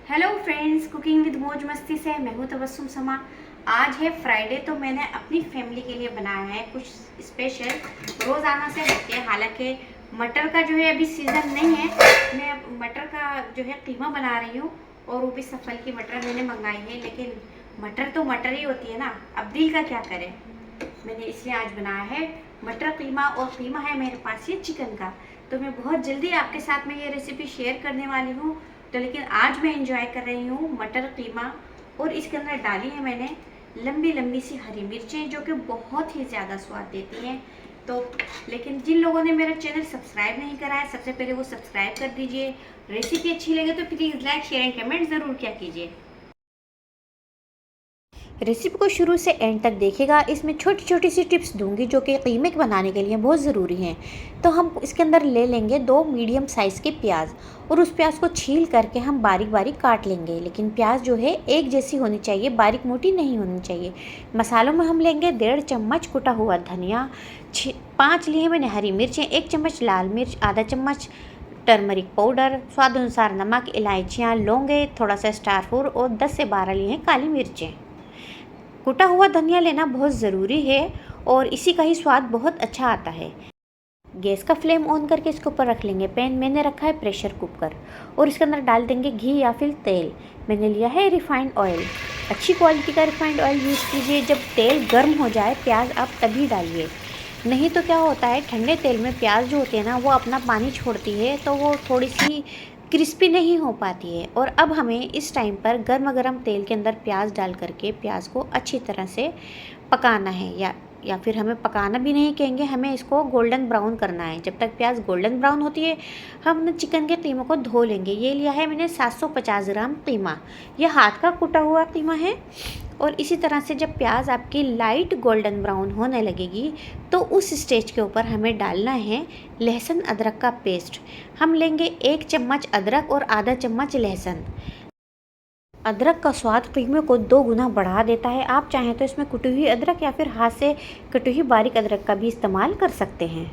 Hello friends, cooking with मौज मस्ती से मैं हूं तबस्सुम समा। आज है फ्राइडे, तो मैंने अपनी फैमिली के लिए बनाया है कुछ स्पेशल, रोज़ाना से हटके। हालांकि मटर का जो है अभी सीज़न नहीं है। मैं अब मटर का जो है कीमा बना रही हूँ, और वो भी सफल की मटर मैंने मंगाई है। लेकिन मटर तो मटर ही होती है ना, अब दिल का क्या करें। मैंने इसलिए आज बनाया है मटर कीमा, और कीमा है मेरे पास ये चिकन का। तो मैं बहुत जल्दी आपके साथ में ये रेसिपी शेयर करने वाली हूँ। तो लेकिन आज मैं इंजॉय कर रही हूँ मटर कीमा, और इसके अंदर डाली है मैंने लंबी लंबी सी हरी मिर्चें, जो कि बहुत ही ज़्यादा स्वाद देती हैं। तो लेकिन जिन लोगों ने मेरा चैनल सब्सक्राइब नहीं करा है, सबसे पहले वो सब्सक्राइब कर दीजिए। रेसिपी अच्छी लगे तो please like share and comment ज़रूर क्या कीजिए। रेसिपी को शुरू से एंड तक देखिएगा। इसमें छोटी छोटी सी टिप्स दूंगी जो कि कीमे के बनाने के लिए बहुत ज़रूरी हैं। तो हम इसके अंदर ले लेंगे 2 मीडियम साइज़ के प्याज, और उस प्याज को छील करके हम बारीक बारीक काट लेंगे। लेकिन प्याज जो है एक जैसी होनी चाहिए, बारीक मोटी नहीं होनी चाहिए। मसालों में हम लेंगे 1.5 चम्मच कुटा हुआ धनिया, 5 लिए मैंने हरी मिर्चें, 1 चम्मच लाल मिर्च, आधा चम्मच टर्मरिक पाउडर, स्वाद अनुसार नमक, इलायचियाँ, लौंगे, थोड़ा सा स्टार फ्रूट, और 10 से 12 लिए हैं काली मिर्चें। कुटा हुआ धनिया लेना बहुत ज़रूरी है, और इसी का ही स्वाद बहुत अच्छा आता है। गैस का फ्लेम ऑन करके इसके ऊपर रख लेंगे पैन। मैंने रखा है प्रेशर कुकर, और इसके अंदर डाल देंगे घी या फिर तेल। मैंने लिया है रिफाइंड ऑयल। अच्छी क्वालिटी का रिफाइंड ऑयल यूज़ कीजिए। जब तेल गर्म हो जाए प्याज आप तभी डालिए, नहीं तो क्या होता है, ठंडे तेल में प्याज जो होती है ना वो अपना पानी छोड़ती है, तो वो थोड़ी सी क्रिस्पी नहीं हो पाती है। और अब हमें इस टाइम पर गर्मा गर्म तेल के अंदर प्याज डाल करके प्याज को अच्छी तरह से पकाना है, या फिर हमें पकाना भी नहीं कहेंगे, हमें इसको गोल्डन ब्राउन करना है। जब तक प्याज गोल्डन ब्राउन होती है हम चिकन के कीमा को धो लेंगे। ये लिया है मैंने 750 ग्राम कीमा, यह हाथ का कुटा हुआ कीमा है। और इसी तरह से जब प्याज आपकी लाइट गोल्डन ब्राउन होने लगेगी, तो उस स्टेज के ऊपर हमें डालना है लहसुन अदरक का पेस्ट। हम लेंगे 1 चम्मच अदरक और आधा चम्मच लहसुन। अदरक का स्वाद कीमे को 2 गुना बढ़ा देता है। आप चाहें तो इसमें कुटी हुई अदरक या फिर हाथ से कटी हुई बारीक अदरक का भी इस्तेमाल कर सकते हैं।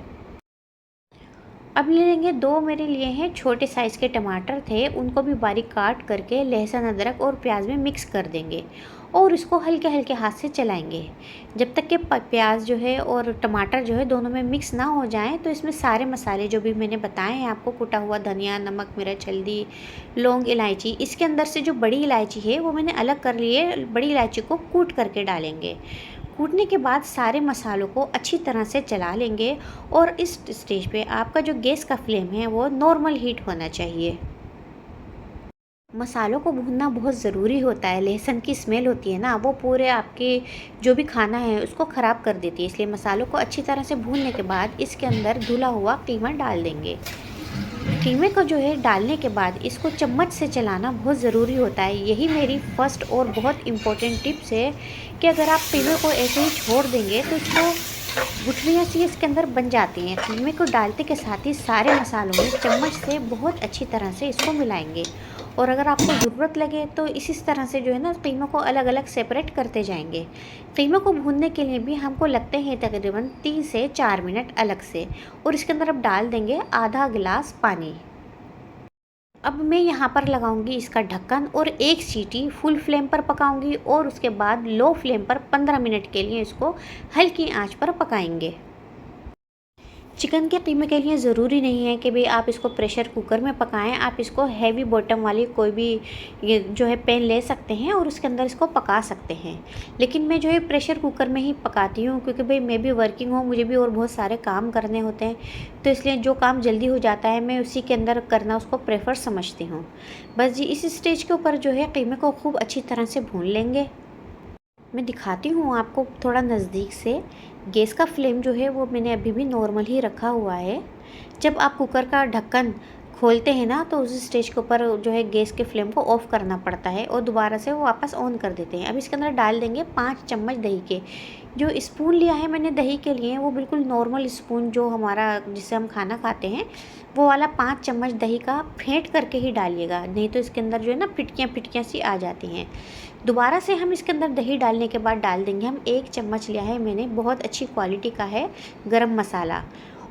अब ले लेंगे 2 मेरे लिए हैं छोटे साइज़ के टमाटर थे, उनको भी बारीक काट करके लहसुन अदरक और प्याज में मिक्स कर देंगे, और इसको हल्के हल्के हाथ से चलाएंगे जब तक कि प्याज जो है और टमाटर जो है दोनों में मिक्स ना हो जाएं। तो इसमें सारे मसाले जो भी मैंने बताए हैं आपको, कुटा हुआ धनिया, नमक, मिर्च, हल्दी, लौंग, इलायची, इसके अंदर से जो बड़ी इलायची है वो मैंने अलग कर ली है। बड़ी इलायची को कूट करके डालेंगे। कूटने के बाद सारे मसालों को अच्छी तरह से चला लेंगे, और इस स्टेज पे आपका जो गैस का फ्लेम है वो नॉर्मल हीट होना चाहिए। मसालों को भूनना बहुत ज़रूरी होता है। लहसुन की स्मेल होती है ना, वो पूरे आपके जो भी खाना है उसको ख़राब कर देती है। इसलिए मसालों को अच्छी तरह से भूनने के बाद इसके अंदर धुला हुआ कीमा डाल देंगे। कीमे को जो है डालने के बाद इसको चम्मच से चलाना बहुत ज़रूरी होता है। यही मेरी फर्स्ट और बहुत इम्पोर्टेंट टिप्स है कि अगर आप कीमे को ऐसे ही छोड़ देंगे तो इसको गुठलियाँ सी इसके अंदर बन जाती हैं। कीमे को डालते के साथ ही सारे मसालों में चम्मच से बहुत अच्छी तरह से इसको मिलाएंगे, और अगर आपको ज़रूरत लगे तो इसी तरह से जो है ना कीमे को अलग अलग सेपरेट करते जाएंगे। कीमे को भूनने के लिए भी हमको लगते हैं तकरीबन 3 से 4 मिनट अलग से, और इसके अंदर अब डाल देंगे आधा गिलास पानी। अब मैं यहाँ पर लगाऊंगी इसका ढक्कन, और 1 सीटी फुल फ्लेम पर पकाऊंगी, और उसके बाद लो फ्लेम पर 15 मिनट के लिए इसको हल्की आंच पर पकाएंगे। चिकन के कीमे के लिए ज़रूरी नहीं है कि भाई आप इसको प्रेशर कुकर में पकाएं। आप इसको हैवी बॉटम वाली कोई भी ये जो है पैन ले सकते हैं, और उसके अंदर इसको पका सकते हैं। लेकिन मैं जो है प्रेशर कुकर में ही पकाती हूँ, क्योंकि भाई मैं भी वर्किंग हूँ, मुझे भी और बहुत सारे काम करने होते हैं। तो इसलिए जो काम जल्दी हो जाता है मैं उसी के अंदर करना उसको प्रेफर समझती हूँ। बस जी इस स्टेज के ऊपर जो है कीमे को खूब अच्छी तरह से भून लेंगे। मैं दिखाती हूँ आपको थोड़ा नज़दीक से। गैस का फ्लेम जो है वो मैंने अभी भी नॉर्मल ही रखा हुआ है। जब आप कुकर का ढक्कन खोलते हैं ना, तो उस स्टेज के ऊपर जो है गैस के फ्लेम को ऑफ़ करना पड़ता है, और दोबारा से वो वापस ऑन कर देते हैं। अब इसके अंदर डाल देंगे 5 चम्मच दही के। जो स्पून लिया है मैंने दही के लिए, वो बिल्कुल नॉर्मल स्पून जो हमारा जिससे हम खाना खाते हैं वो वाला 5 चम्मच दही का फेंट करके ही डालिएगा, नहीं तो इसके अंदर जो है ना फिटकियाँ फिटकियाँ सी आ जाती हैं। दोबारा से हम इसके अंदर दही डालने के बाद डाल देंगे हम 1 चम्मच लिया है मैंने, बहुत अच्छी क्वालिटी का है गरम मसाला,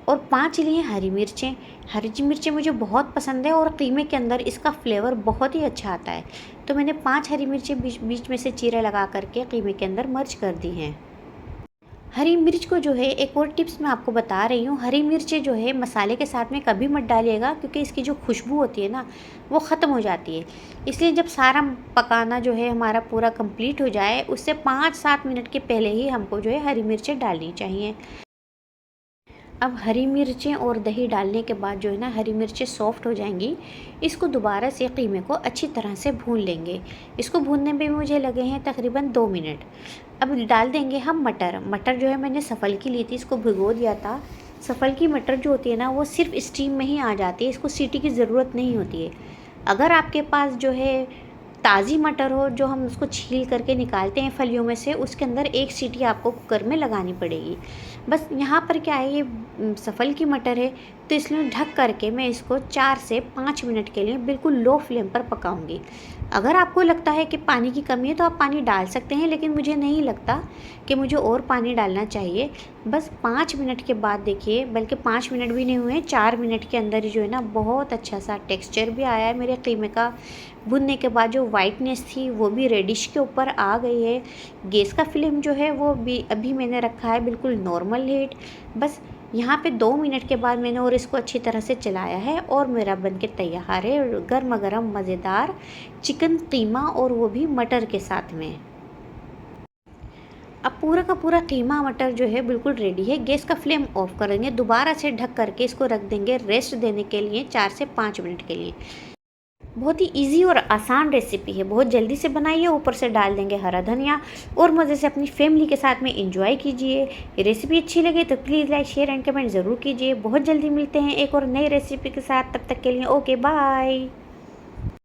और 5 लिए हरी मिर्चें। हरी मिर्चें मुझे बहुत पसंद है और कीमे के अंदर इसका फ्लेवर बहुत ही अच्छा आता है। तो मैंने 5 हरी मिर्चें बीच बीच में से चीरा लगा करके कीमे के अंदर मर्ज कर दी हैं। हरी मिर्च को जो है एक और टिप्स मैं आपको बता रही हूँ, हरी मिर्चें जो है मसाले के साथ में कभी मत डालिएगा, क्योंकि इसकी जो खुशबू होती है ना वो ख़त्म हो जाती है। इसलिए जब सारा पकाना जो है हमारा पूरा कंप्लीट हो जाए, उससे 5-7 मिनट के पहले ही हमको जो है हरी मिर्चें डालनी चाहिए। अब हरी मिर्चें और दही डालने के बाद जो है ना हरी मिर्चें सॉफ्ट हो जाएंगी। इसको दोबारा से कीमे को अच्छी तरह से भून लेंगे। इसको भूनने में मुझे लगे हैं तकरीबन 2 मिनट। अब डाल देंगे हम मटर। मटर जो है मैंने सफ़ल की ली थी, इसको भिगो दिया था। सफ़ल की मटर जो होती है ना वो सिर्फ स्टीम में ही आ जाती है, इसको सीटी की ज़रूरत नहीं होती है। अगर आपके पास जो है ताज़ी मटर हो, जो हम उसको छील करके निकालते हैं फलियों में से, उसके अंदर 1 सीटी आपको कुकर में लगानी पड़ेगी। बस यहाँ पर क्या है, ये सफ़ल की मटर है तो इसलिए ढक करके मैं इसको 4 से 5 मिनट के लिए बिल्कुल लो फ्लेम पर पकाऊंगी। अगर आपको लगता है कि पानी की कमी है तो आप पानी डाल सकते हैं, लेकिन मुझे नहीं लगता कि मुझे और पानी डालना चाहिए। बस 5 मिनट के बाद देखिए, बल्कि 5 मिनट भी नहीं हुए, 4 मिनट के अंदर ही जो है ना बहुत अच्छा सा टेक्सचर भी आया है मेरे कीमे का। भुनने के बाद जो वाइटनेस थी वो भी रेडिश के ऊपर आ गई है। गैस का फ्लेम जो है वो भी अभी मैंने रखा है बिल्कुल नॉर्मल हीट। बस यहाँ पे 2 मिनट के बाद मैंने और इसको अच्छी तरह से चलाया है और मेरा बनके तैयार है गर्मा गर्म मज़ेदार चिकन कीमा, और वो भी मटर के साथ में। अब पूरा का पूरा कीमा मटर जो है बिल्कुल रेडी है। गैस का फ्लेम ऑफ कर देंगे, दोबारा से ढक करके इसको रख देंगे रेस्ट देने के लिए 4 से 5 मिनट के लिए। बहुत ही इजी और आसान रेसिपी है, बहुत जल्दी से बनाइए। ऊपर से डाल देंगे हरा धनिया और मज़े से अपनी फैमिली के साथ में एंजॉय कीजिए। रेसिपी अच्छी लगे तो please like share and comment ज़रूर कीजिए। बहुत जल्दी मिलते हैं एक और नई रेसिपी के साथ, तब तक के लिए ओके बाय।